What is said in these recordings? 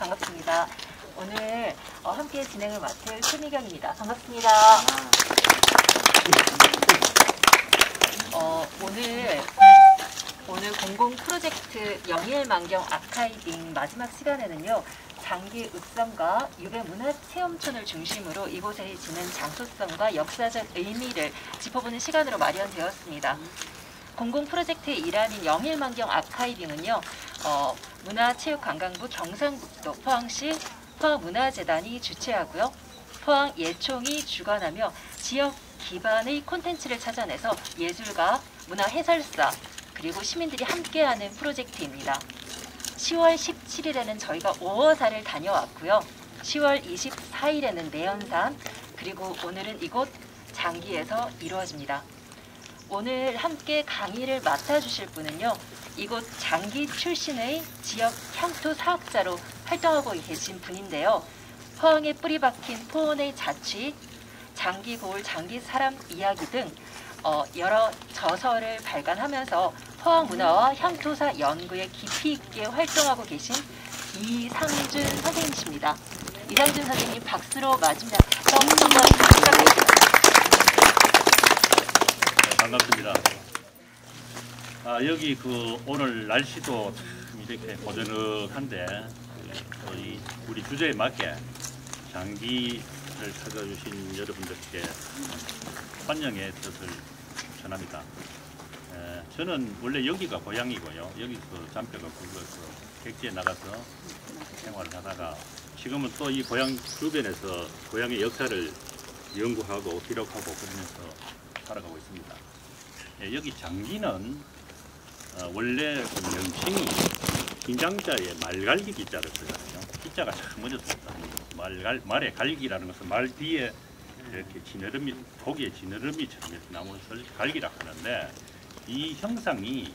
반갑습니다. 오늘 함께 진행을 맡을 손희경입니다. 반갑습니다. 오늘 공공 프로젝트 영일만경 아카이빙 마지막 시간에는요. 장기 읍성과 유배 문화 체험촌을 중심으로 이곳에 지는 장소성과 역사적 의미를 짚어보는 시간으로 마련되었습니다. 공공 프로젝트의 일환인 영일만경 아카이빙은요. 문화체육관광부 경상북도 포항시 포항문화재단이 주최하고요. 포항 예총이 주관하며 지역 기반의 콘텐츠를 찾아내서 예술가, 문화해설사, 그리고 시민들이 함께하는 프로젝트입니다. 10월 17일에는 저희가 오어사를 다녀왔고요. 10월 24일에는 내연산, 그리고 오늘은 이곳 장기에서 이루어집니다. 오늘 함께 강의를 맡아주실 분은요. 이곳 장기 출신의 지역 향토 사업자로 활동하고 계신 분인데요. 포항에 뿌리 박힌 포원의 자취, 장기 고을, 장기 사람 이야기 등 여러 저서를 발간하면서 포항 문화와 향토사 연구에 깊이 있게 활동하고 계신 이상준 선생님이십니다. 이상준 선생님 박수로 맞으면 한번 부탁드립니다. 반갑습니다. 여기 오늘 날씨도 이렇게 고저넉한데 우리 주제에 맞게 장기를 찾아주신 여러분들께 환영의 뜻을 전합니다. 저는 원래 여기가 고향이고요. 여기서 잔뼈가 굵어서 객지에 나가서 생활을 하다가 지금은 또 이 고향 주변에서 고향의 역사를 연구하고 기록하고 그러면서 살아가고 있습니다. 여기 장기는 원래 명칭이 긴장자에 말갈기 기자를 쓰잖아요. 기자가 참 어렵습니다. 말의 갈기라는 것은 말 뒤에 이렇게 지느러미, 고기의 지느러미처럼 이렇게 나무 것을 갈기라고 하는데, 이 형상이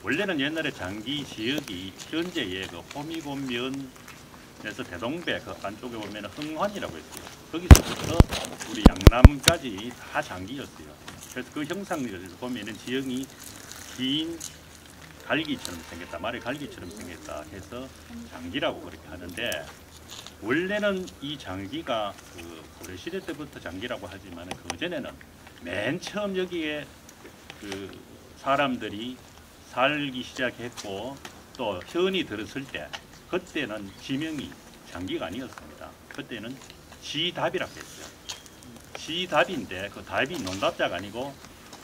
원래는 옛날에 장기 지역이 현재의 호미곶면에서 대동배 그 안쪽에 보면 흥환이라고 했어요. 거기서부터 우리 양남까지 다 장기였어요. 그래서 그 형상을 보면은 지형이 긴 갈기처럼 생겼다, 말의 갈기처럼 생겼다 해서 장기라고 그렇게 하는데, 원래는 이 장기가 고려시대 때부터 장기라고 하지만 그 전에는 맨 처음 여기에 사람들이 살기 시작했고 또 현이 들었을 때 그때는 지명이 장기가 아니었습니다. 그때는 지답이라고 했어요. 지답인데 그 답이 논답자가 아니고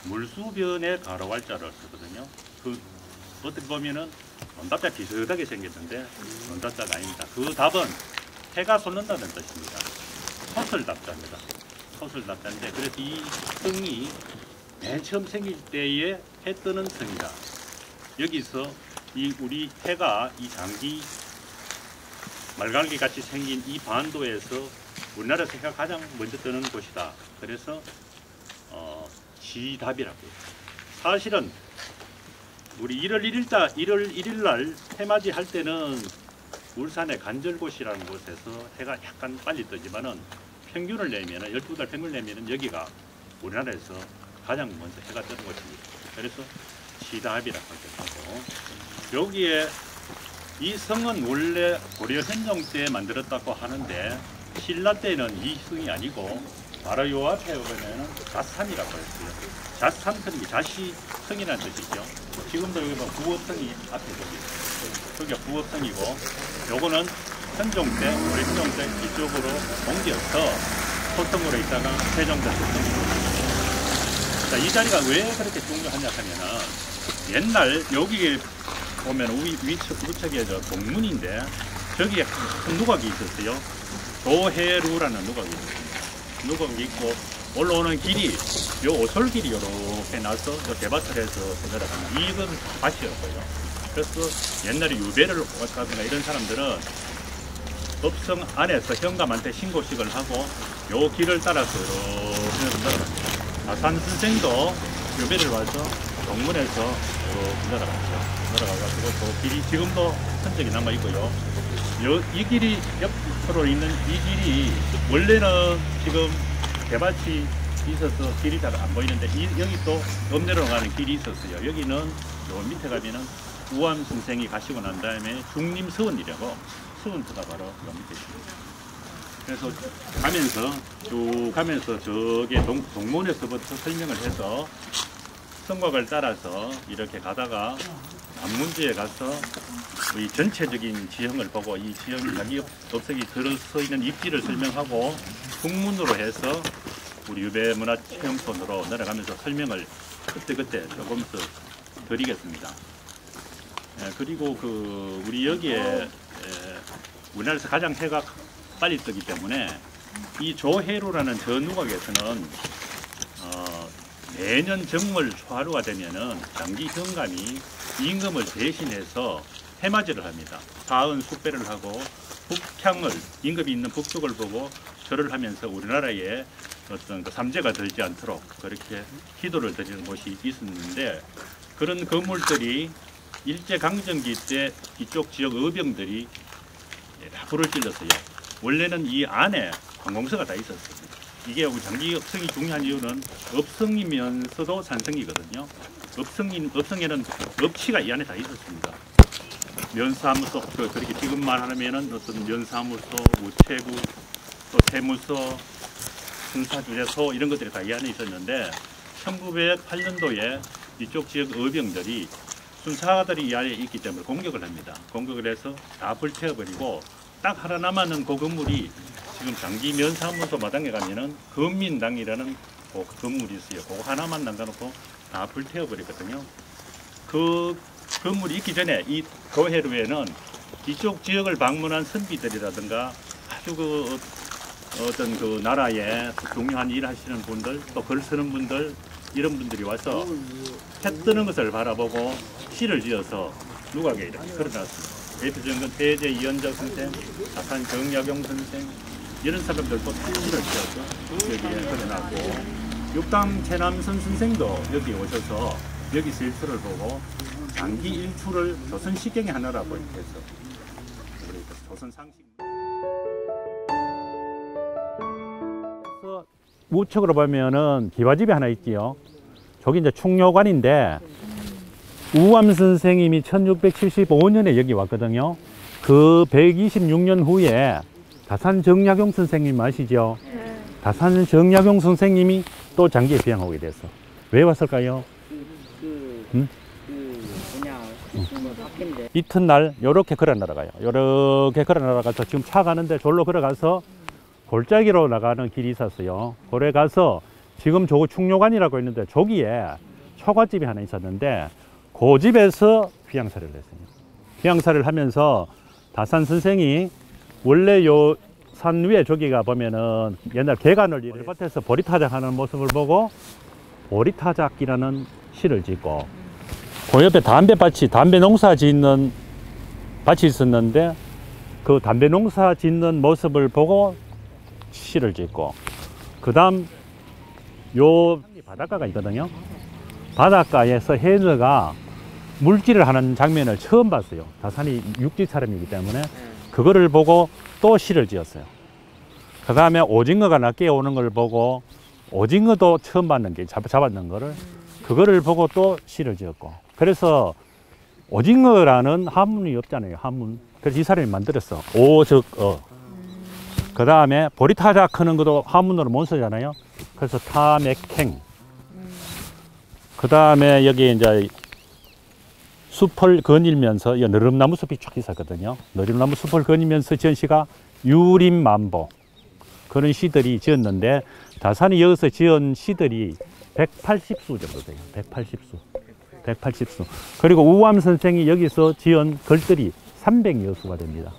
물수변에 가로왈자를 쓰거든요. 어떻게 보면은 논답자 비슷하게 생겼는데 논답자가 아닙니다. 그 답은 해가 솟는다는 뜻입니다. 소설답자입니다. 소설답자인데, 그래서 이 성이 맨 처음 생길 때에 해 뜨는 성이다. 여기서 우리 해가 이 장기 말갈기 같이 생긴 이 반도에서 우리나라에서 해가 가장 먼저 뜨는 곳이다. 그래서 지답이라고 해요. 사실은 우리 1월 1일 날 해맞이 할 때는 울산의 간절곶이라는 곳에서 해가 약간 빨리 뜨지만은 평균을 내면은 12달 평균을 내면은 여기가 우리나라에서 가장 먼저 해가 뜨는 곳입니다. 그래서 지답이라고 하고, 여기에 이 성은 원래 고려 현종 때 만들었다고 하는데 신라 때는 이 성이 아니고 바로 요 앞에 보면은 자산이라고 했어요. 자산성이 자시성이라는 뜻이죠. 지금도 여기 보면 부업성이 앞에 저기가 부업성이고, 요거는 현종 때, 고려 현종 때 이쪽으로 옮겨서 소성으로 있다가 세종 때 소성으로. 자, 이 자리가 왜 그렇게 중요하냐 하면은, 옛날 여기에 보면 우측에 동문인데 저기에 큰 누각이 있었어요. 도해루라는 누각이 있었습니다. 누각이 있고 올라오는 길이 요 오솔길이 이렇게 나서 요 대밭을해서 내려가는 이건 밭이었고요. 그래서 옛날에 유배를 왔다든가 이런 사람들은 읍성 안에서 현감한테 신고식을 하고 요 길을 따라서 이렇게 내려갑니다. 아산 선생도 유배를 와서 동문에서 이렇게 내려가가지고 그 길이 지금도 흔적이 남아 있고요. 이 길이 옆으로 있는 이 길이 원래는 지금 대밭이 있어서 길이 잘 안 보이는데 여기 또 읍내로 가는 길이 있었어요. 여기는 요 밑에 가면은 우암 선생이 가시고 난 다음에 중림서원이라고 수원터가 바로 요 밑에 있습니다. 그래서 쭉 가면서 저게 동문에서부터 설명을 해서 성곽을 따라서 이렇게 가다가 남문주에 가서 이 전체적인 지형을 보고 이 지형 자기 업석이 들어서 있는 입지를 설명하고 북문으로 해서 우리 유배문화체험촌으로 내려가면서 설명을 그때 조금씩 드리겠습니다. 그리고 우리 여기에 우리나라에서 가장 해가 빨리 뜨기 때문에 이 조해로라는 저 누각에서는 매년 정월 초하루가 되면은 장기 현감이 임금을 대신해서 해맞이를 합니다. 사은 숙배를 하고 북향을 임금이 있는 북쪽을 보고 절을 하면서 우리나라에 어떤 삼재가 들지 않도록 그렇게 기도를 드리는 곳이 있었는데 그런 건물들이 일제강점기 때 이쪽 지역 의병들이 다 불을 질렀어요. 원래는 이 안에 관공서가 다 있었습니다. 이게 장기 업성이 중요한 이유는 업성이면서도 산성이거든요. 업성에는 업치가 이 안에 다 있었습니다. 면사무소, 그렇게 지금 말하면은 어떤 면사무소, 우체국, 또 세무서, 순사주재소 이런 것들이 다 이 안에 있었는데 1908년도에 이쪽 지역 의병들이 순사들이 이 안에 있기 때문에 공격을 합니다. 공격을 해서 다 불태워버리고 딱 하나 남았는 그 건물이 지금 장기 면사무소 마당에 가면은 건민당이라는 그 건물이 있어요. 그거 하나만 남겨놓고 다 불태워버렸거든요. 그 건물이 있기 전에 이 조해로에는 이쪽 지역을 방문한 선비들이라든가 아주 어떤 그 나라에 중요한 일 하시는 분들 또 글 쓰는 분들 이런 분들이 와서 해 뜨는 것을 바라보고 시를 지어서 누각에 이렇게 걸어놨습니다. 대표적인 건 대제 이현적 선생, 다산 정약용 선생 이런 사람들도 다 시를 지어서 여기에 걸어놨고 육당 최남선 선생도 여기 오셔서 여기서 일출을 보고 장기 일출을 조선시경의 하나라고 이렇게 해서 조선 상식 우측으로 보면은 기와집이 하나 있지요. 저기 이제 충묘관인데 우암 선생님이 1675년에 여기 왔거든요. 그 126년 후에 다산 정약용 선생님 아시죠? 다산 정약용 선생님이 또 장기에 비양하게 됐어. 왜 왔을까요? 이튿날 요렇게 걸어 날아가요. 요렇게 걸어 날아가서 지금 차 가는데 졸로 걸어가서 골짜기로 나가는 길이 있었어요. 거기에 가서 지금 저거 충묘관이라고 있는데 저기에 초가집이 하나 있었는데 그 집에서 귀향사를 했어요. 귀향사를 하면서 다산 선생이 원래 요 산 위에 저기가 보면은 옛날 개간을 이렇게 밭에서 보리타작 하는 모습을 보고 보리타작이라는 시를 짓고 그 옆에 담배 농사 짓는 밭이 있었는데 그 담배 농사 짓는 모습을 보고 시를 짓고 그 다음 요 바닷가가 있거든요. 바닷가에서 해녀가 물질을 하는 장면을 처음 봤어요. 다산이 육지 사람이기 때문에 그거를 보고 또 시를 지었어요. 그 다음에 오징어가 낮게 오는 걸 보고 오징어도 처음 봤는 게 잡았는 거를 그거를 보고 또 시를 지었고 그래서 오징어라는 한문이 없잖아요. 한문. 그래서 이 사람이 만들었어. 오적어. 그 다음에 보리타작 하는 것도 한문으로 못 쓰잖아요. 그래서 타맥행. 그 다음에 여기 이제 숲을 거닐면서 느릅나무 숲이 쫙 있었거든요. 느릅나무 숲을 거닐면서 지은 시가 유림만보 그런 시들이 지었는데 다산이 여기서 지은 시들이 180수 정도 돼요. 180수. 그리고 우암 선생이 여기서 지은 글들이 300여 수가 됩니다.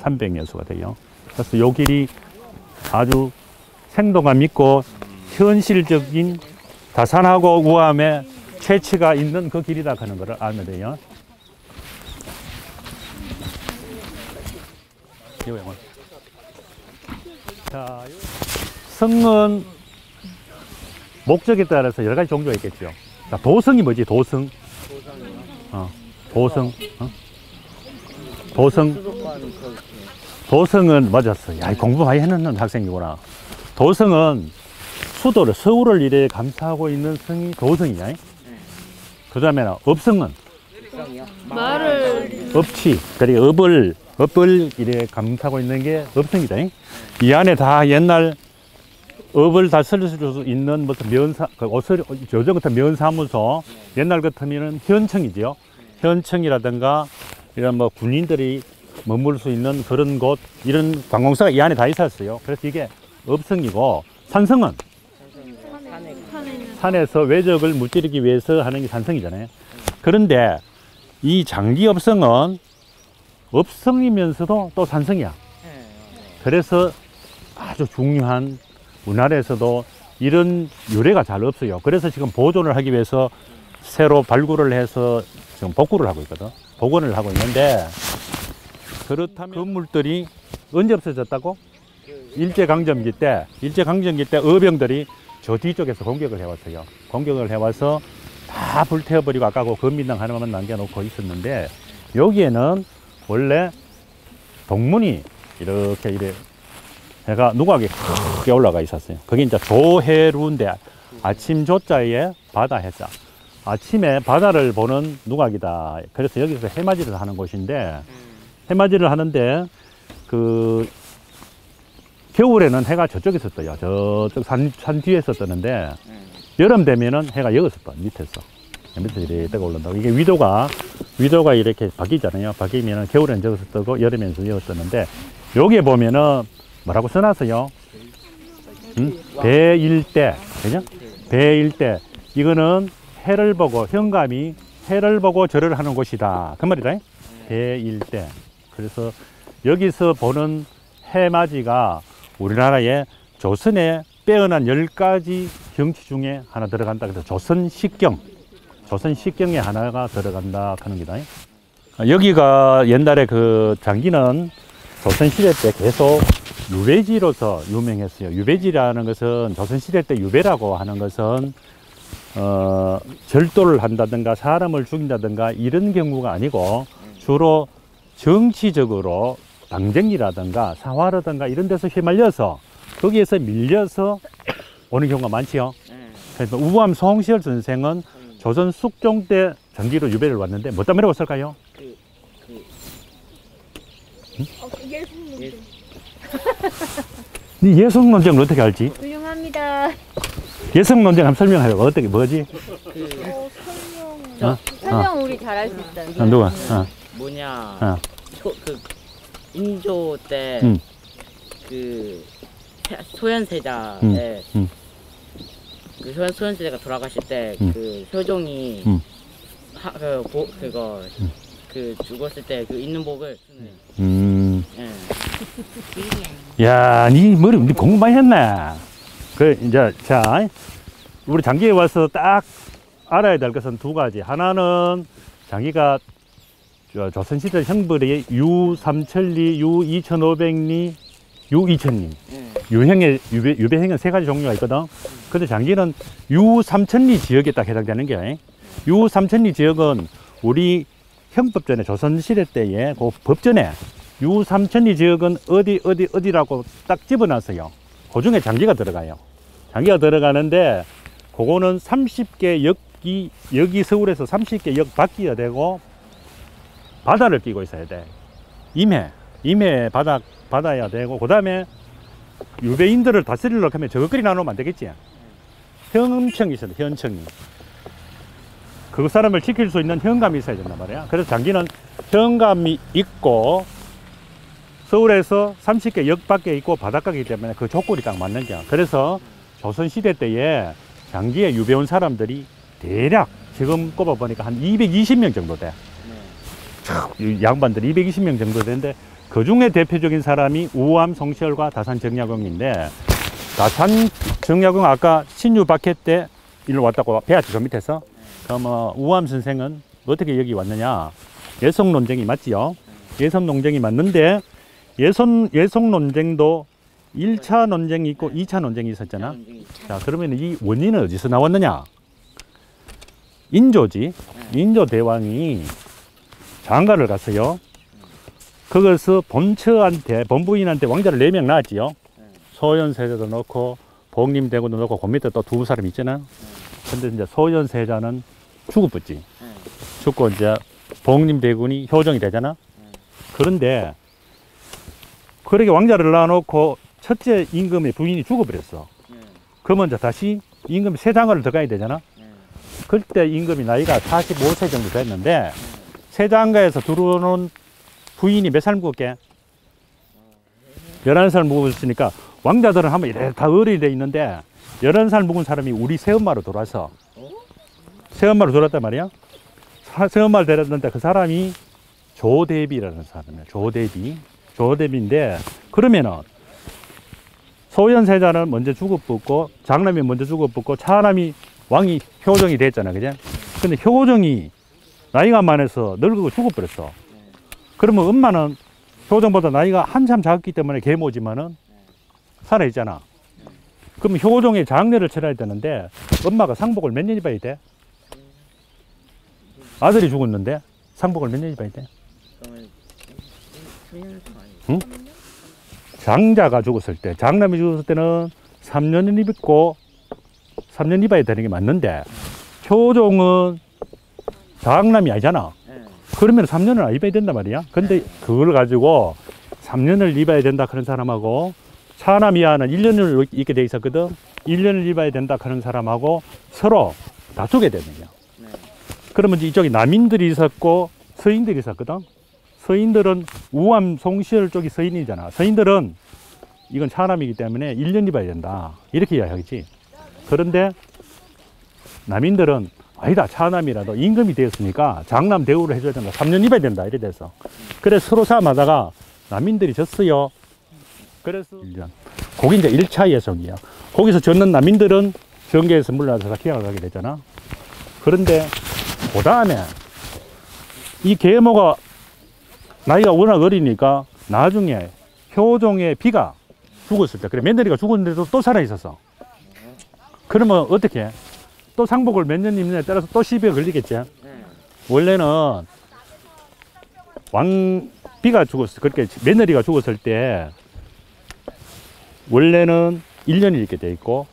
300여 수가 돼요. 그래서 요 길이 아주 생동감 있고 현실적인 다산하고 우암의 채취가 있는 그 길이다 하는 것을 알면 돼요. 자, 성은 목적에 따라서 여러 가지 종류가 있겠죠. 자, 도성이 뭐지? 도성. 도성. 도성은 맞았어. 야, 공부 많이 해놓는 학생이구나. 도성은 수도를, 서울을 이래 감싸고 있는 성이 도성이야. 그 다음에 업성은? 말을. 업치. 그러니까 업을 업을 이래 감싸고 있는 게 업성이다. 이 안에 다 옛날 업을 다 쓸 수 있는 무슨 요즘 같은 면사무소, 옛날 같으면은 현청이지요. 현청이라든가 이런 뭐 군인들이 머물 수 있는 그런 곳, 이런 관공서가 이 안에 다 있었어요. 그래서 이게 업성이고, 산성은 산에서 외적을 물들이기 위해서 하는 게 산성이잖아요. 그런데 이 장기업성은 업성이면서도 또 산성이야. 그래서 아주 중요한, 우리나라에서도 이런 유래가 잘 없어요. 그래서 지금 보존을 하기 위해서 새로 발굴을 해서 지금 복구를 하고 있거든. 복원을 하고 있는데, 그렇다면 건물들이 언제 없어졌다고? 일제강점기 때 어병들이 저 뒤쪽에서 공격을 해왔어요. 공격을 해와서 다 불태워버리고 아까 그 건민당 하나만 남겨놓고 있었는데, 여기에는 원래 동문이 이렇게 해가 누각이 크게 올라가 있었어요. 그게 이제 조해루인데, 아침 조자에 바다 해자. 아침에 바다를 보는 누각이다. 그래서 여기서 해맞이를 하는 곳인데, 해맞이를 하는데, 겨울에는 해가 저쪽에서 떠요. 저쪽 산 뒤에서 뜨는데, 여름 되면은 해가 여기서 떠, 밑에서 이렇게 떠 올라온다고. 이게 위도가 이렇게 바뀌잖아요. 바뀌면은 겨울에는 저기서 뜨고, 여름에는 여기서 뜨는데, 여기에 보면은 뭐라고 써놨어요? 배일대. 그죠? 배일대. 이거는 해를 보고, 현감이 해를 보고 절을 하는 곳이다. 그 말이다. 배일대. 그래서 여기서 보는 해맞이가 우리나라의 조선의 빼어난 10가지 경치 중에 하나 들어간다. 그래서 조선식경에 하나가 들어간다 하는 거다. 여기가 옛날에 그 장기는 조선시대 때 계속 유배지로서 유명했어요. 유배지라는 것은 조선시대 때 유배라고 하는 것은 절도를 한다든가 사람을 죽인다든가 이런 경우가 아니고, 주로 정치적으로 당정이라든가 사화라든가 이런 데서 휘말려서 거기에서 밀려서 오는 경우가 많지요. 그래서 우암 송시열 선생은 조선 숙종 때 장기로 유배를 왔는데 뭐 때문에 왔을까요? 네 예성 논쟁을 어떻게 알지? 훌륭합니다. 예성 논쟁 한번 설명해요. 어떻게 뭐지? 설명 우리 잘할 수 있어요. 누가? 뭐냐, 인조 때 소현세자의 소현세자가 돌아가실 때 효종이 죽었을 때 있는 복을 쓰는. 야, 니 공부 많이 했네. 이제 자, 우리 장기에 와서 딱 알아야 될 것은 두 가지. 하나는 장기가 조선시대 형벌이 유삼천리, 유이천오백리, 유이천리. 유형의 유배형은 세 가지 종류가 있거든. 근데 장기는 유삼천리 지역에 딱 해당되는 게, 유삼천리 지역은 우리 형법전에 조선시대 때에 그 법전에 유삼천리 지역은 어디라고 딱 집어놨어요. 그 중에 장기가 들어가요. 장기가 들어가는데, 그거는 30개 여기 서울에서 30개 역 바뀌어야 되고, 바다를 끼고 있어야 돼. 임해 바다야 되고, 그 다음에 유배인들을 다스리려고 하면 저것끼리 나누면 안 되겠지. 현청이 있어야 돼, 현청이. 그 사람을 지킬 수 있는 현감이 있어야 된단 말이야. 그래서 장기는 현감이 있고, 서울에서 30개 역 밖에 있고 바닷가이기 때문에 그 조건이 딱 맞는 거야. 그래서 조선시대 때에 장기에 유배 온 사람들이 대략 지금 꼽아보니까 한 220명 정도 돼. 이 양반들이 220명 정도 되는데, 그 중에 대표적인 사람이 우암 송시열과 다산 정약용인데, 다산 정약용 아까 신유 박해 때 일로 왔다고 배웠지, 저 밑에서. 그럼 우암 선생은 어떻게 여기 왔느냐? 예성 논쟁이 맞지요? 예성 논쟁이 맞는데, 예성 논쟁도 1차 논쟁이 있고 2차 논쟁이 있었잖아. 자, 그러면 이 원인은 어디서 나왔느냐? 인조지. 인조 대왕이 장가를 갔어요. 거기서 본부인한테 왕자를 4명 낳았지요. 소현세자도 넣고, 복림대군도 넣고, 그 밑에 또 두 사람 있잖아. 근데 이제 소현세자는 죽어버렸지. 죽고 이제 복림대군이 효정이 되잖아. 그런데 그렇게 왕자를 낳아놓고 첫째 임금의 부인이 죽어버렸어. 그러면 이제 다시 임금이 세 장가를 더 가야 되잖아. 그때 임금이 나이가 45세 정도 됐는데 세 장가에서 들어오는 부인이 몇 살 묵었게? 11살 묵었으니까 왕자들은 한번 이래 다 어른이 돼 있는데 11살 묵은 사람이 우리 새엄마로 돌아서 새엄마로 돌았단 말이야. 새엄마를 데렸는데 그 사람이 조대비라는 사람이야. 조대비인데 그러면은 소현세자는 먼저 죽어붙고 장남이 먼저 죽어붙고 차남이 왕이 효종이 됐잖아, 그죠? 근데 효종이 나이가 많아서 늙고 죽어버렸어. 그러면 엄마는 효종보다 나이가 한참 작기 때문에 계모지만은 살아있잖아. 그럼 효종의 장례를 치러야 되는데 엄마가 상복을 몇 년 입어야 돼? 아들이 죽었는데 상복을 몇 년 입어야 돼? 응? 장자가 죽었을 때, 장남이 죽었을 때는 3년을 입고 3년 입어야 되는 게 맞는데 효종은 장남이 아니잖아. 그러면 3년을 안 입어야 된단 말이야. 근데 그걸 가지고 3년을 입어야 된다 그런 사람하고 차남이야는 1년을 입게 돼 있었거든. 1년을 입어야 된다 그런 사람하고 서로 다투게 되는 거야. 그러면 이쪽에 남인들이 있었고 서인들이 있었거든. 서인들은 우암 송시열 쪽이 서인이잖아. 서인들은 이건 차남이기 때문에 1년 입어야 된다 이렇게 이야기하겠지. 그런데 남인들은 아니다, 차남이라도 임금이 되었으니까 장남 대우를 해줘야 된다, 3년 입어야 된다 이래 돼서 그래서 서로 싸움하다가 남인들이 졌어요. 그래서 1년. 거기 이제 1차 예속이야. 거기서 졌는 남인들은 정계에서 물러나서 기양을 가게 되잖아. 그런데 그 다음에 이 계모가 나이가 워낙 어리니까 나중에 효종의 비가 죽었을 때, 그래 며느리가 죽었는데도 또 살아있었어. 그러면 어떻게 해? 또 상복을 몇 년 입느냐에 따라서 또 시비가 걸리겠지. 원래는 비가 죽었을, 그렇게 며느리가 죽었을 때 원래는 1년을 입게 돼 있고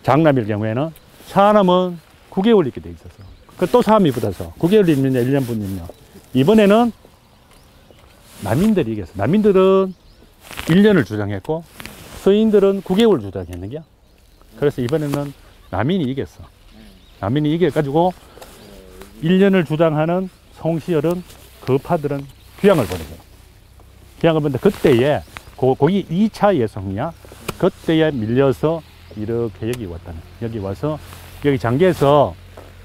장남일 경우에는 차남은 9개월 입게 돼 있었어. 그 또 사함이 붙어서 9개월 입느냐 1년 붙느냐. 이번에는 남인들이 이겼어. 남인들은 1년을 주장했고 서인들은 9개월 주장했는 거야. 그래서 이번에는 남인이 이겼어. 남인이 이겨가지고 1년을 주장하는 송시열은 그 파들은 귀양을 보는 거야. 귀양을 보는데 그때에 거기 2차 예성이야. 그때에 밀려서 이렇게 여기 왔다는. 여기 와서 여기 장계에서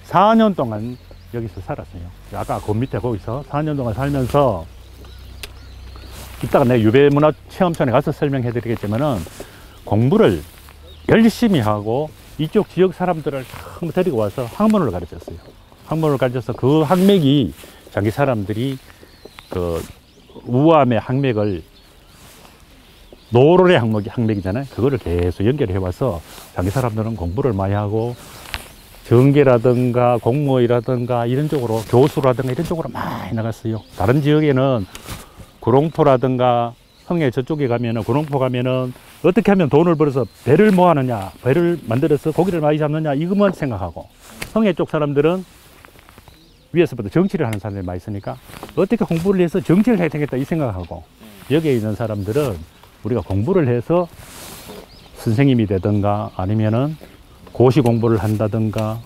4년 동안 여기서 살았어요. 아까 그 밑에 거기서 4년 동안 살면서 이따가 내가 유배문화체험촌에 가서 설명해 드리겠지만은 공부를 열심히 하고 이쪽 지역 사람들을 다 데리고 와서 학문을 가르쳤어요. 학문을 가르쳐서 그 학맥이 자기 사람들이 그 우암의 학맥을 노론의 학맥이잖아요. 그거를 계속 연결해 와서 자기 사람들은 공부를 많이 하고 정계라든가 공무원이라든가 이런 쪽으로 교수라든가 이런 쪽으로 많이 나갔어요. 다른 지역에는 구롱포라든가 성해 저쪽에 가면은 구롱포 가면은 어떻게 하면 돈을 벌어서 배를 뭐 하느냐, 배를 만들어서 고기를 많이 잡느냐 이것만 생각하고, 성해 쪽 사람들은 위에서부터 정치를 하는 사람들이 많이 있으니까 어떻게 공부를 해서 정치를 해야 되겠다 이 생각하고, 여기에 있는 사람들은 우리가 공부를 해서 선생님이 되든가 아니면은 고시 공부를 한다든가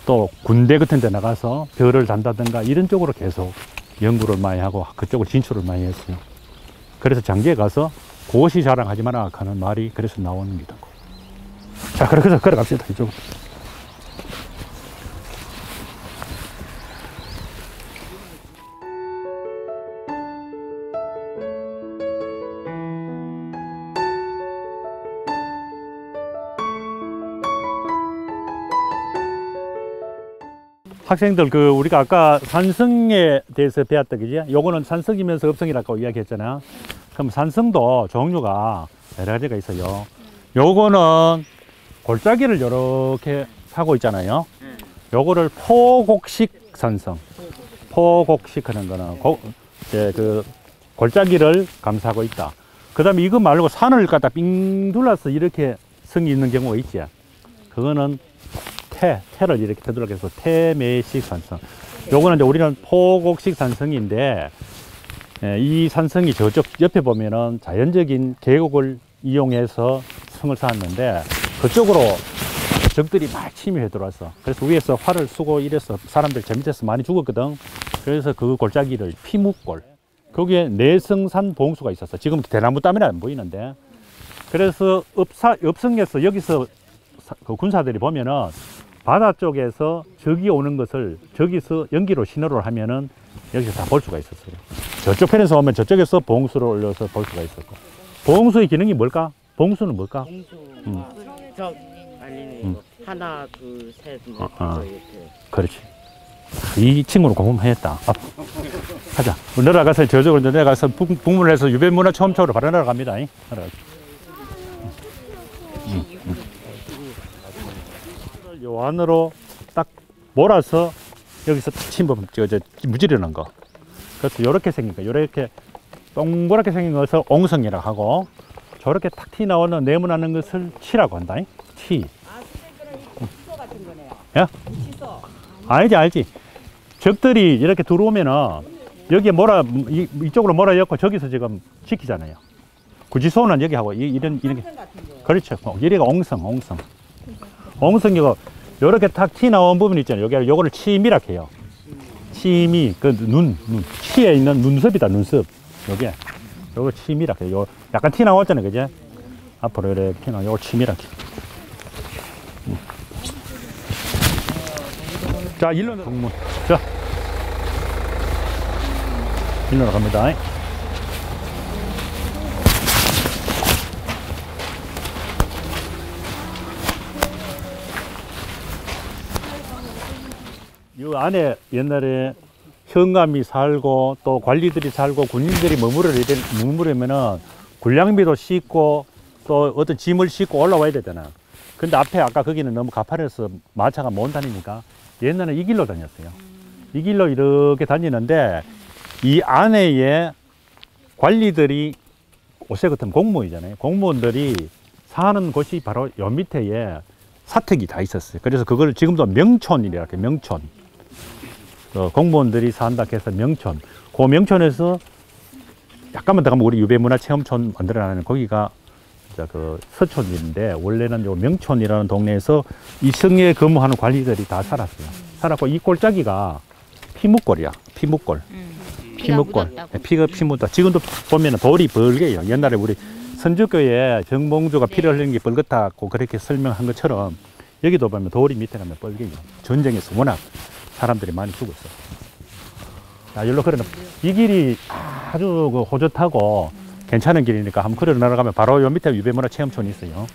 또 군대 같은 데 나가서 별을 단다든가 이런 쪽으로 계속 연구를 많이 하고 그쪽으로 진출을 많이 했어요. 그래서 장계에 가서 고시 자랑하지 마라 하는 말이 그래서 나오는 겁니다. 자, 그래서 걸어갑시다. 이쪽으로. 학생들 우리가 아까 산성에 대해서 배웠다 그지? 요거는 산성이면서 읍성이라고 이야기했잖아. 그럼 산성도 종류가 여러 가지가 있어요. 요거는 골짜기를 이렇게 하고 있잖아요. 요거를 포곡식 산성. 포곡식 하는 거는 그 골짜기를 감싸고 있다. 그 다음에 이거 말고 산을 갖다 삥 둘러서 이렇게 성이 있는 경우가 있지. 그거는 태를 이렇게 되돌아서 태매식 산성. 요거는 이제 우리는 포곡식 산성인데 이 산성이 저쪽 옆에 보면은 자연적인 계곡을 이용해서 성을 쌓았는데 그쪽으로 적들이 막 침입해 들어왔어. 그래서 위에서 활을 쏘고 이래서 사람들 제 밑에서 많이 죽었거든. 그래서 그 골짜기를 피묵골, 거기에 내성산 봉수가 있었어. 지금 대나무 때문에 안 보이는데, 그래서 읍성에서 여기서 그 군사들이 보면은 바다 쪽에서 적이 오는 것을 저기서 연기로 신호를 하면은 여기서 다 볼 수가 있었어요. 저쪽 편에서 오면 저쪽에서 봉수를 올려서 볼 수가 있었고. 봉수의 기능이 뭘까? 봉수는 뭘까? 봉수가 저 알리는 거 하나 둘셋 이렇게. 그렇지. 이 친구는 공부했다. 가자. 내려가서 저쪽으로 내려가서 북문에서 유배문화 처음적으로 바로 내려갑니다. 요 안으로 딱 몰아서 여기서 딱 침범, 무지르는 거. 그래서 요렇게 생긴 거, 요렇게 동그랗게 생긴 것을 옹성이라고 하고, 저렇게 탁 튀 나오는 네모나는 것을 치라고 한다. 치. 시소 같은 거네요. 예? 시소. 알지. 적들이 이렇게 들어오면은 여기에 이쪽으로 몰아였고 저기서 지금 지키잖아요. 구치소는 여기 하고 이런 게. 같은 거. 그렇죠. 여기가 옹성. 옹성이고 요렇게 탁 튀 나온 부분 있잖아요. 요거를 치미라고 해요. 치미, 치에 있는 눈썹이다, 눈썹. 요거 치미라고 해요. 요 약간 튀 나왔잖아요. 그죠? 앞으로 이렇게 튀 나와. 요거 치미라고 해요. 자, 일로 북문. 자, 일로 갑니다. 이 안에 옛날에 현감이 살고 또 관리들이 살고 군인들이 머무르면은 군량미도 싣고 또 어떤 짐을 싣고 올라와야 되잖아. 근데 앞에 아까 거기는 너무 가파려서 마차가 못 다니니까 옛날에 이 길로 다녔어요. 이 길로 이렇게 다니는데 이 안에에 관리들이 옷에 같은 공무원이잖아요. 공무원들이 사는 곳이 바로 요 밑에에 사택이 다 있었어요. 그래서 그걸 지금도 명촌이라 이렇게 명촌. 공무원들이 산다 해서 명촌. 그 명촌에서 약간만 더 가면 우리 유배문화체험촌 만들어내는 거기가 그 서촌인데 원래는 요 명촌이라는 동네에서 이 성에 근무하는 관리들이 다 살았어요. 살았고 이 골짜기가 피묵골이야. 피묵골. 피묵골. 피가 피묻다. 지금도 보면은 돌이 벌게요. 옛날에 우리 선주교에 정봉주가 피를 흘리는 게 뻘겋다고 그렇게 설명한 것처럼 여기도 보면 돌이 밑에 가면 뻘개요. 전쟁에서 워낙 사람들이 많이 죽었어. 자, 여기로 걸어는 이 길이 아주 그 호젓하고 괜찮은 길이니까 한번 걸어 내려가면 바로 요 밑에 유배문화 체험촌이 있어요.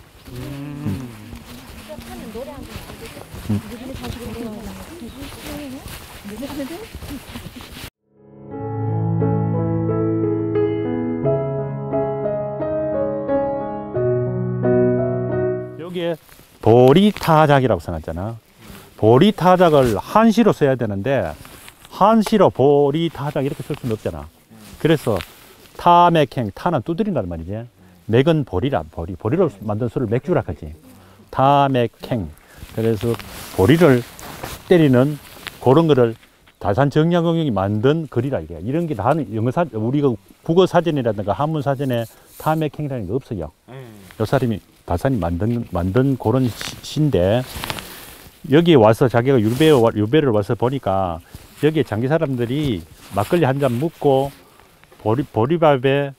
여기에 보리타작이라고 써놨잖아. 보리타작을 한시로 써야 되는데 한시로 보리타작 이렇게 쓸 수는 없잖아. 그래서 타맥행, 타는 두드린다는 말이지. 맥은 보리라, 보리로 만든 술을 맥주라 하지. 타맥행. 그래서 보리를 때리는 그런 거를 다산정약용이 만든 글이라 이래. 이런 게 다 우리가 국어 사전이라든가 한문 사전에 타맥행이라는 게 없어요. 요 사람이 다산이 만든 그런 시인데 여기 와서 자기가 유배를 와서 보니까 여기에 장기 사람들이 막걸리 한 잔 묻고 보리밥에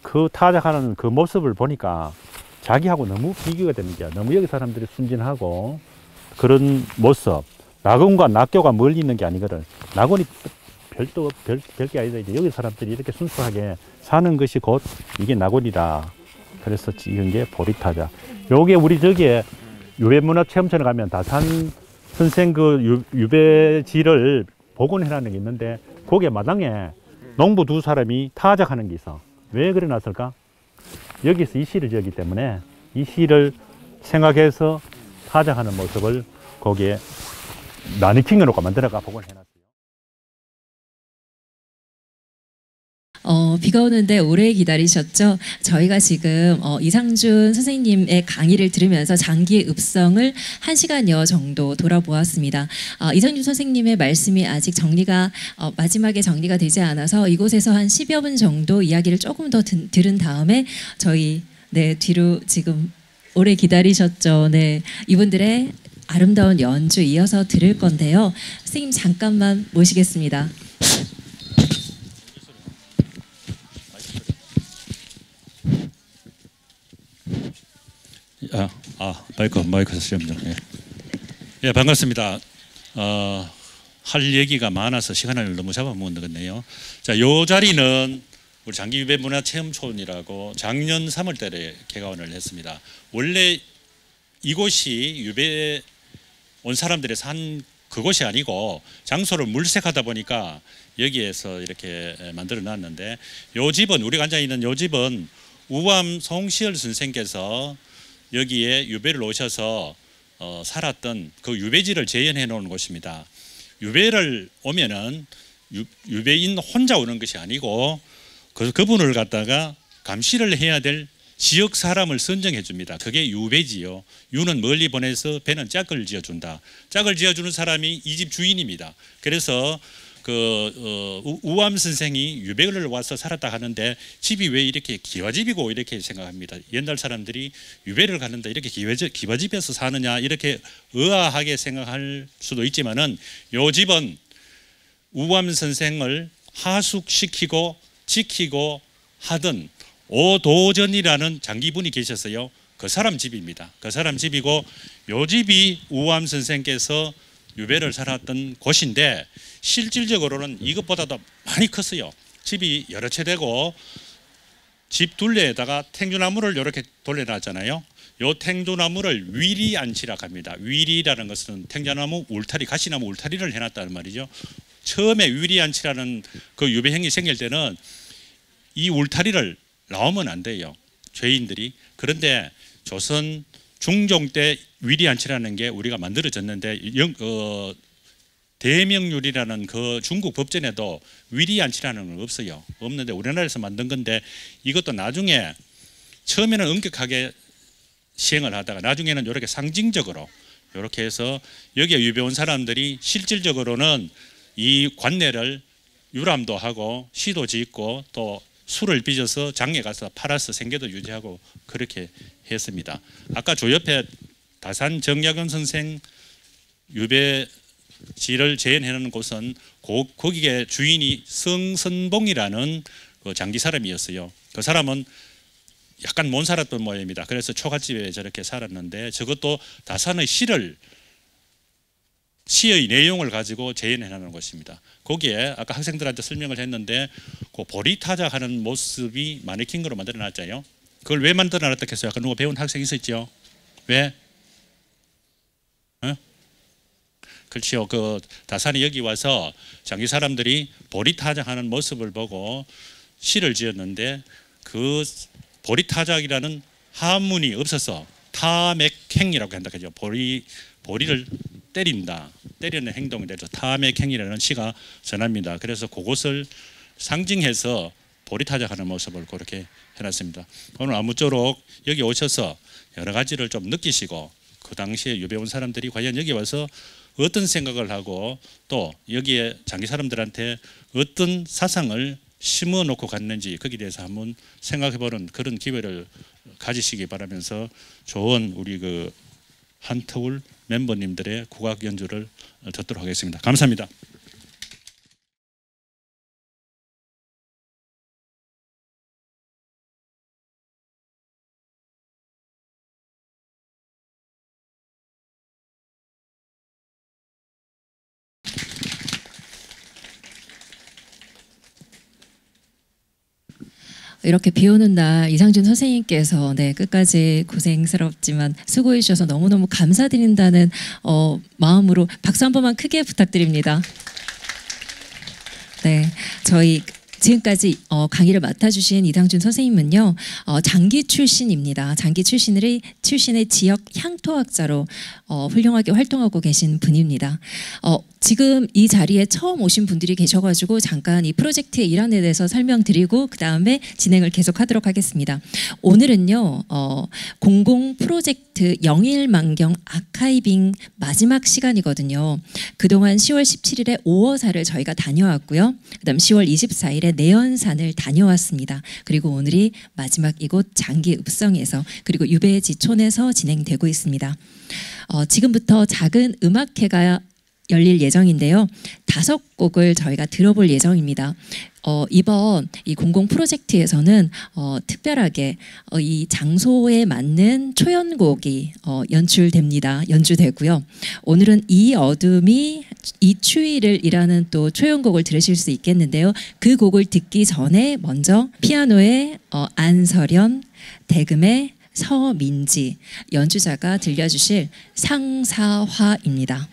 그 타작하는 그 모습을 보니까 자기하고 너무 비교가 되는 거야. 너무 여기 사람들이 순진하고 그런 모습. 낙원과 낙교가 멀리 있는 게 아니거든. 낙원이 별게 아니다. 이제 여기 사람들이 이렇게 순수하게 사는 것이 곧 이게 낙원이다. 그래서 이런 게 보리타작. 요게 우리 저기에 유배문화체험촌에 가면 다산 선생 그 유배지를 복원해라는 게 있는데 거기에 마당에 농부 두 사람이 타작하는 게 있어. 왜 그래 놨을까? 여기서 이 시를 지었기 때문에 이 시를 생각해서 타작하는 모습을 거기에 마네킹으로 만들어가 복원해놨어요. 비가 오는데 오래 기다리셨죠? 저희가 지금 이상준 선생님의 강의를 들으면서 장기의 읍성을 1시간여 정도 돌아보았습니다. 이상준 선생님의 말씀이 아직 정리가 마지막에 정리가 되지 않아서 이곳에서 한 10여 분 정도 이야기를 조금 더 들은 다음에 저희 뒤로 지금 오래 기다리셨죠? 네, 이분들의 아름다운 연주 이어서 들을 건데요. 선생님 잠깐만 모시겠습니다. 마이크 쓰시면 예, 반갑습니다. 할 얘기가 많아서 시간을 너무 잡아먹었네요. 자, 요 자리는 우리 장기유배문화체험촌이라고 작년 3월달에 개관을 했습니다. 원래 이곳이 유배 온 사람들이 산 그곳이 아니고 장소를 물색하다 보니까 여기에서 이렇게 만들어 놨는데, 요 집은 우리가 앉아 있는 요 집은 우암 송시열 선생께서 여기에 유배를 오셔서 살았던 그 유배지를 재현해 놓은 곳입니다. 유배를 오면은 유배인 혼자 오는 것이 아니고 그분을 갖다가 감시를 해야 될 지역 사람을 선정해 줍니다. 그게 유배지요. 유는 멀리 보내서 배는 짝을 지어준다. 짝을 지어주는 사람이 이 집 주인입니다. 그래서 우암 선생이 유배를 와서 살았다 하는데 집이 왜 이렇게 기와집이고 이렇게 생각합니다. 옛날 사람들이 유배를 가는데 이렇게 기와집에서 사느냐 이렇게 의아하게 생각할 수도 있지만은 요 집은 우암 선생을 하숙시키고 지키고 하던 오도전이라는 장기분이 계셨어요. 그 사람 집입니다. 그 사람 집이고 요 집이 우암 선생께서 유배를 살았던 곳인데 실질적으로는 이것보다도 많이 컸어요. 집이 여러 채 되고 집 둘레에다가 탱주나무를 이렇게 돌려놨잖아요. 요 탱주나무를 위리안치라고 합니다. 위리라는 것은 탱주나무 울타리, 가시나무 울타리를 해놨다는 말이죠. 처음에 위리안치라는 그 유배행이 생길 때는 이 울타리를 나오면 안 돼요, 죄인들이. 그런데 조선 중종 때 위리안치라는 게 우리가 만들어졌는데 대명률이라는 그 중국 법전에도 위리안치라는 건 없어요. 없는데 우리나라에서 만든 건데, 이것도 나중에 처음에는 엄격하게 시행을 하다가 나중에는 이렇게 상징적으로 이렇게 해서 여기에 유배 온 사람들이 실질적으로는 이 관내를 유람도 하고 시도 짓고 또 술을 빚어서 장에 가서 팔아서 생계도 유지하고 그렇게 했습니다. 아까 저 옆에 다산 정약용 선생 유배지를 재현해 놓은 곳은 거기에 주인이 성선봉이라는 그 장기 사람이었어요. 그 사람은 약간 못 살았던 모양입니다. 그래서 초가집에 저렇게 살았는데 저것도 다산의 시의 내용을 가지고 재현해 놓은 것입니다. 거기에 아까 학생들한테 설명을 했는데 그 보리타작하는 모습이 마네킹으로 만들어 놨잖아요. 그걸 왜 만들어 놨다 했어요? 아까 누가 배운 학생 있었죠? 왜? 그렇죠. 그 다산이 여기 와서 장기 사람들이 보리타작하는 모습을 보고 시를 지었는데 그 보리타작이라는 한문이 없어서 타맥행이라고 한다 그죠. 보리를 때리는 행동에 대해서 타맥행이라는 시가 전합니다. 그래서 그것을 상징해서 보리타작하는 모습을 그렇게 해놨습니다. 오늘 아무쪼록 여기 오셔서 여러 가지를 좀 느끼시고 그 당시에 유배 온 사람들이 과연 여기 와서 어떤 생각을 하고 또 여기에 장기 사람들한테 어떤 사상을 심어 놓고 갔는지 거기에 대해서 한번 생각해보는 그런 기회를 가지시기 바라면서 좋은 우리 그 한터울 멤버님들의 국악 연주를 듣도록 하겠습니다. 감사합니다. 이렇게 비 오는 날 이상준 선생님께서 끝까지 고생스럽지만 수고해 주셔서 너무너무 감사드린다는 마음으로 박수 한 번만 크게 부탁드립니다. 네, 저희 지금까지 강의를 맡아주신 이상준 선생님은요, 장기 출신입니다. 장기 출신의 지역 향토학자로 훌륭하게 활동하고 계신 분입니다. 지금 이 자리에 처음 오신 분들이 계셔가지고 잠깐 이 프로젝트의 일환에 대해서 설명드리고 그 다음에 진행을 계속하도록 하겠습니다. 오늘은요, 공공 프로젝트 영일만경 아카이빙 마지막 시간이거든요. 그동안 10월 17일에 5어사를 저희가 다녀왔고요. 그 다음 10월 24일에 내연산을 다녀왔습니다. 그리고 오늘이 마지막 이곳 장기읍성에서 그리고 유배지촌에서 진행되고 있습니다. 지금부터 작은 음악회가 열릴 예정인데요. 5곡을 저희가 들어볼 예정입니다. 이번 이 공공 프로젝트에서는 특별하게 이 장소에 맞는 초연곡이 연주되고요. 오늘은 이 어둠이 이 추위를 이라는 또 초연곡을 들으실 수 있겠는데요. 그 곡을 듣기 전에 먼저 피아노의 안설현, 대금의 서민지 연주자가 들려주실 상사화입니다.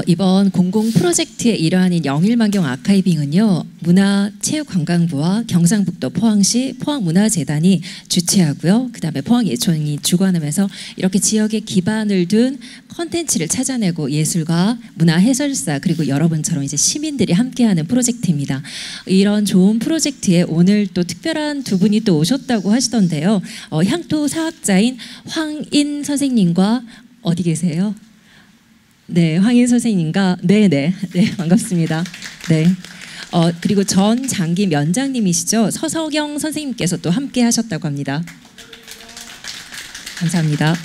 이번 공공 프로젝트의 일환인 영일만경 아카이빙은요, 문화체육관광부와 경상북도 포항시 포항문화재단이 주최하고요. 그다음에 포항예촌이 주관하면서 이렇게 지역에 기반을 둔 컨텐츠를 찾아내고 예술가, 문화 해설사 그리고 여러분처럼 이제 시민들이 함께하는 프로젝트입니다. 이런 좋은 프로젝트에 오늘 또 특별한 두 분이 또 오셨다고 하시던데요. 향토 사학자인 황인 선생님과 어디 계세요? 네, 황인 선생님과 네, 반갑습니다. 네. 그리고 전 장기 면장님이시죠. 서석영 선생님께서 또 함께 하셨다고 합니다. 감사합니다.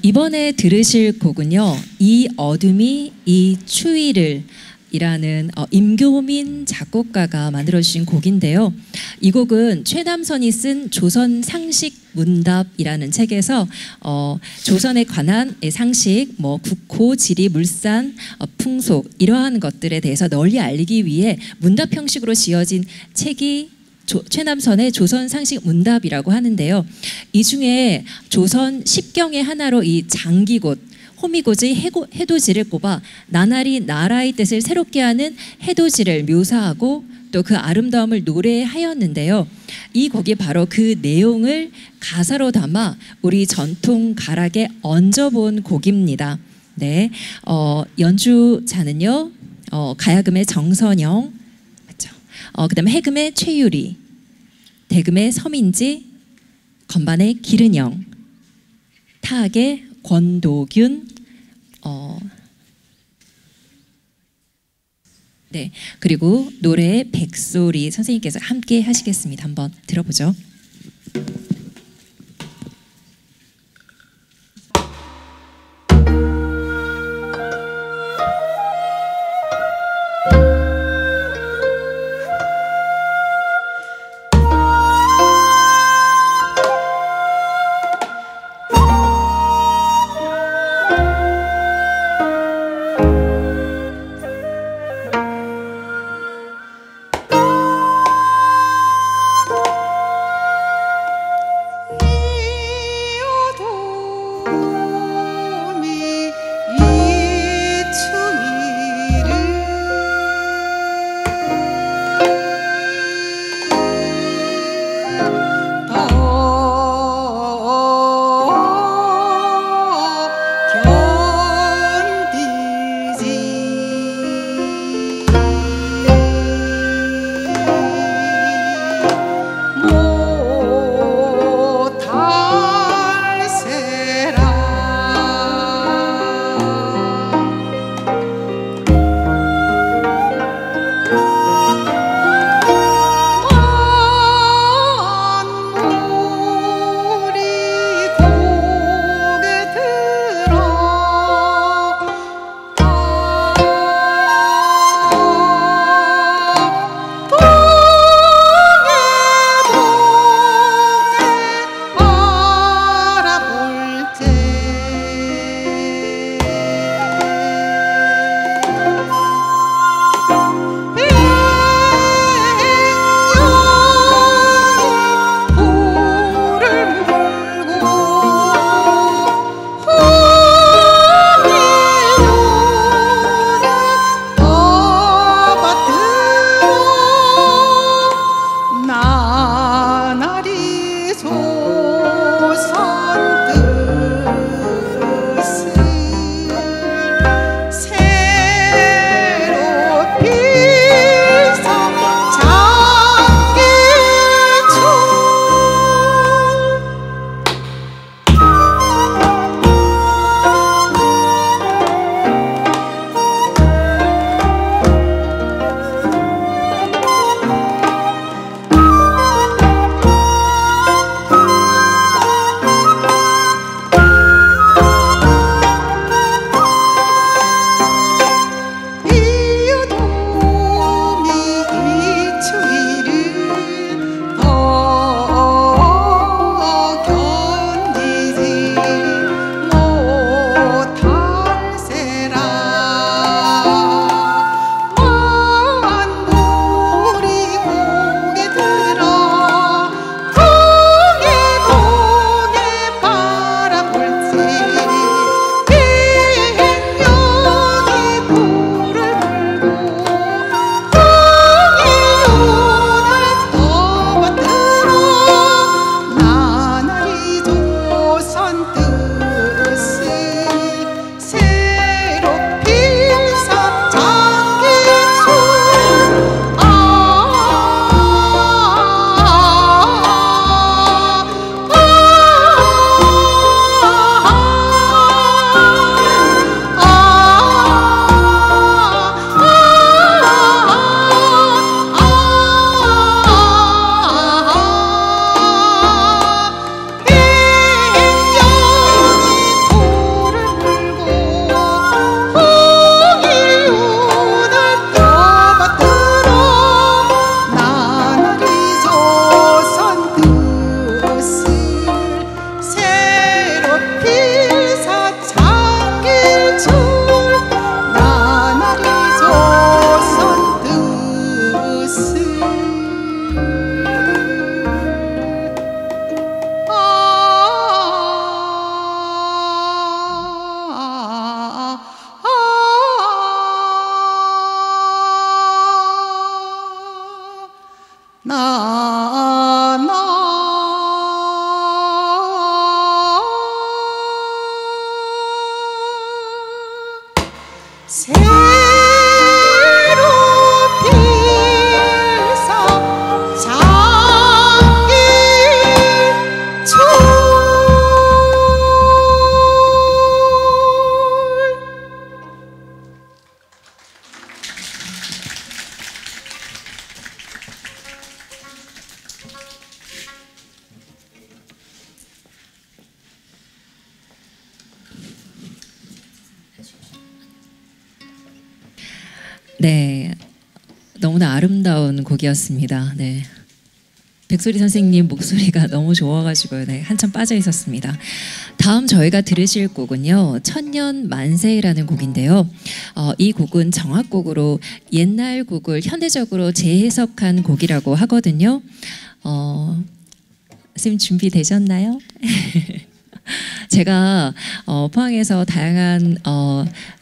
이번에 들으실 곡은요. 이 어둠이 이 추위를 이라는 임교민 작곡가가 만들어주신 곡인데요. 이 곡은 최남선이 쓴 조선 상식 문답이라는 책에서 조선에 관한 상식, 뭐 국호, 지리, 물산, 풍속 이러한 것들에 대해서 널리 알리기 위해 문답 형식으로 지어진 책이 최남선의 조선 상식 문답이라고 하는데요. 이 중에 조선 10경의 하나로 이 장기곶 호미곶의 해돋이를 꼽아 나날이 나라의 뜻을 새롭게 하는 해돋이를 묘사하고 또 그 아름다움을 노래하였는데요. 이 곡이 바로 그 내용을 가사로 담아 우리 전통 가락에 얹어본 곡입니다. 네, 연주자는요, 가야금의 정선영, 그렇죠. 그다음에 해금의 최유리, 대금의 서민지, 건반의 기른영, 타악의 권도균, 네, 그리고 노래의 백소리 선생님께서 함께 하시겠습니다. 한번 들어보죠. 새로 피서 장기철 네, 너무나 아름다운 곡이었습니다. 네, 백소리 선생님 목소리가 너무 좋아가지고 네, 한참 빠져 있었습니다. 다음 저희가 들으실 곡은요, 천년 만세라는 곡인데요. 이 곡은 정악곡으로 옛날 곡을 현대적으로 재해석한 곡이라고 하거든요. 선생님 준비되셨나요? 제가 포항에서 다양한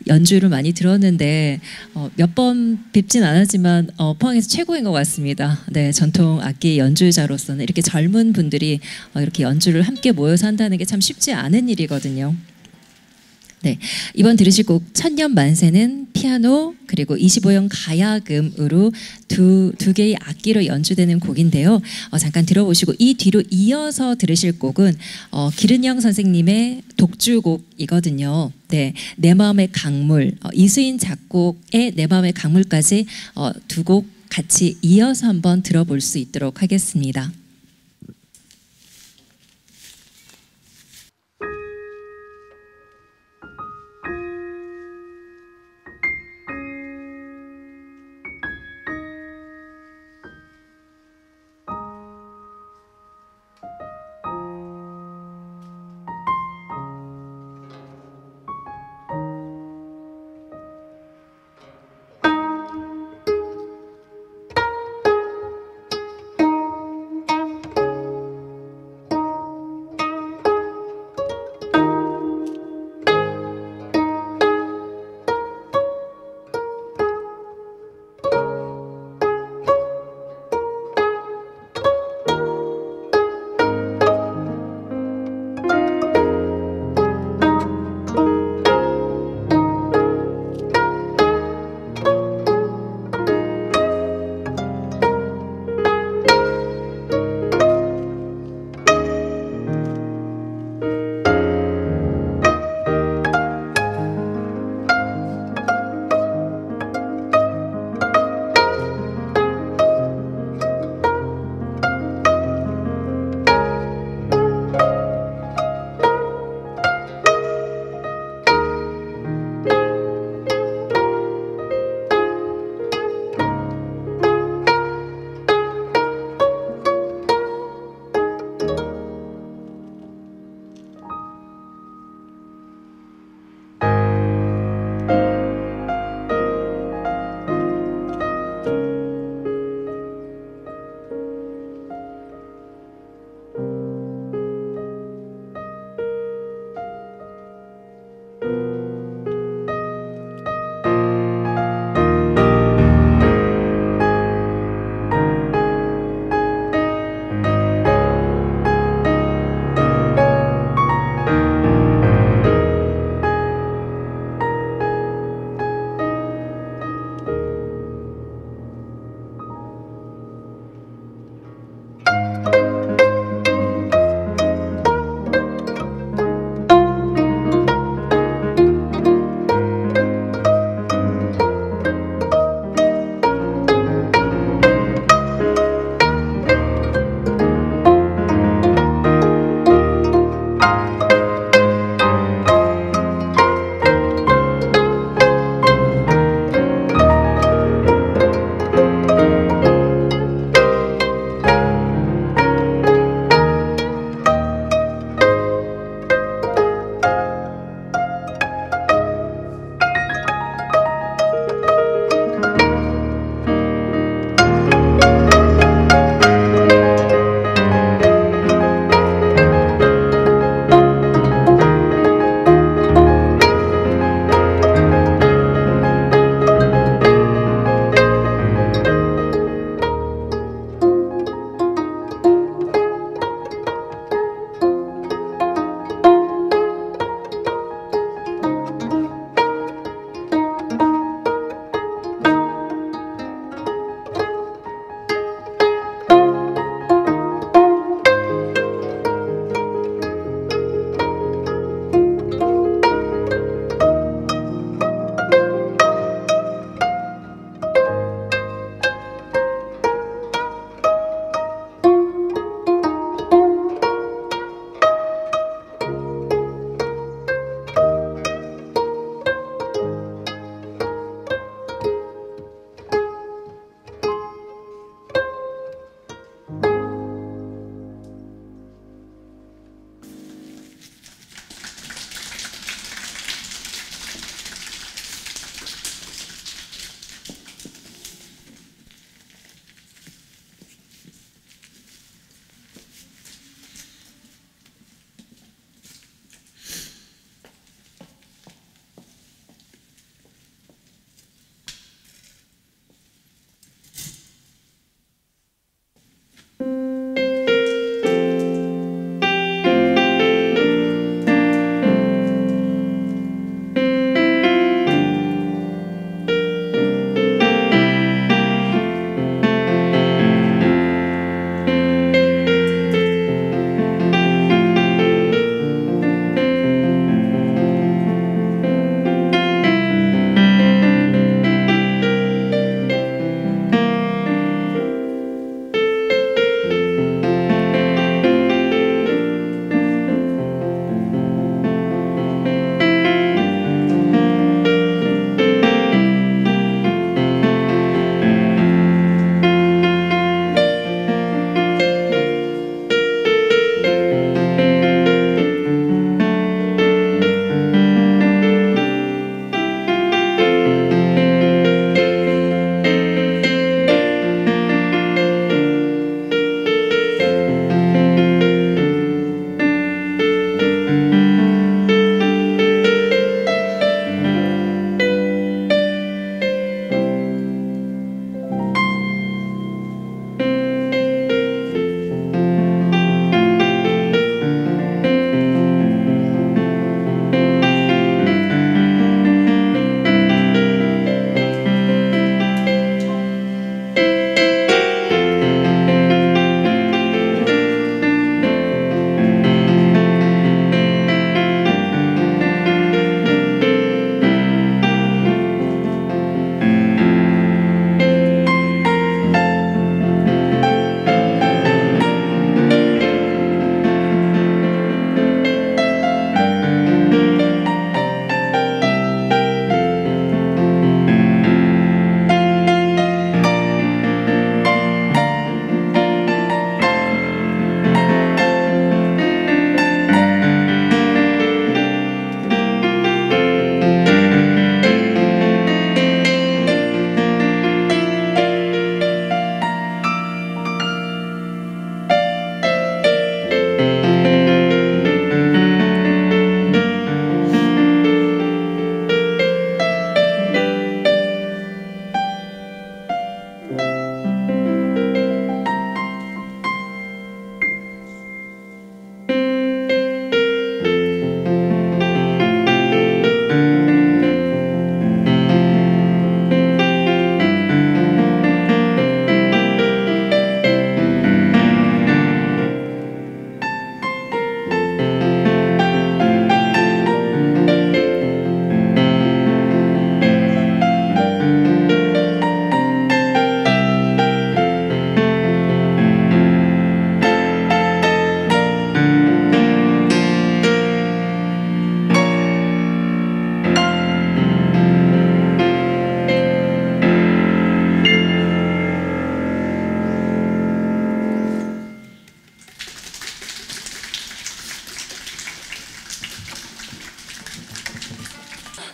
연주를 많이 들었는데 몇 번 뵙진 않았지만 포항에서 최고인 것 같습니다. 네, 전통 악기 연주자로서는 이렇게 젊은 분들이 이렇게 연주를 함께 모여서 한다는 게 참 쉽지 않은 일이거든요. 네, 이번 들으실 곡 천년 만세는 피아노 그리고 25형 가야금으로 두 개의 악기로 연주되는 곡인데요. 잠깐 들어보시고 이 뒤로 이어서 들으실 곡은 기른영 선생님의 독주곡이거든요. 네, 내 마음의 강물, 이수인 작곡의 내 마음의 강물까지 두 곡 같이 이어서 한번 들어볼 수 있도록 하겠습니다.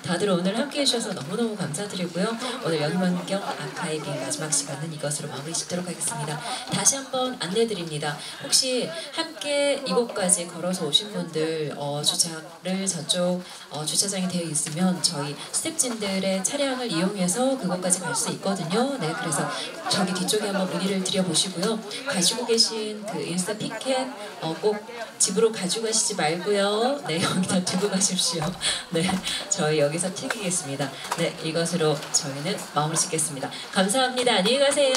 다들 오늘 함께해 주셔서 너무너무 감사드리고요. 오늘 연희환경 아카이빙 마지막 시간은 이것으로 마무리 짓도록 하겠습니다. 다시 한번 안내드립니다. 혹시 함께 이곳까지 걸어서 오신 분들 주차를 저쪽 주차장이 되어 있으면 저희 스태프진들의 차량을 이용해서 그곳까지 갈 수 있거든요. 네, 그래서 저기 뒤쪽에 한번 문의를 드려보시고요. 가지고 계신 그 인스타 피켓 꼭 집으로 가지고 가시지 말고요. 네, 여기다 두고 가십시오. 네, 저희 여기서 튀기겠습니다. 네, 이것으로 저희는 마무리 짓겠습니다. 감사합니다. 안녕히 가세요.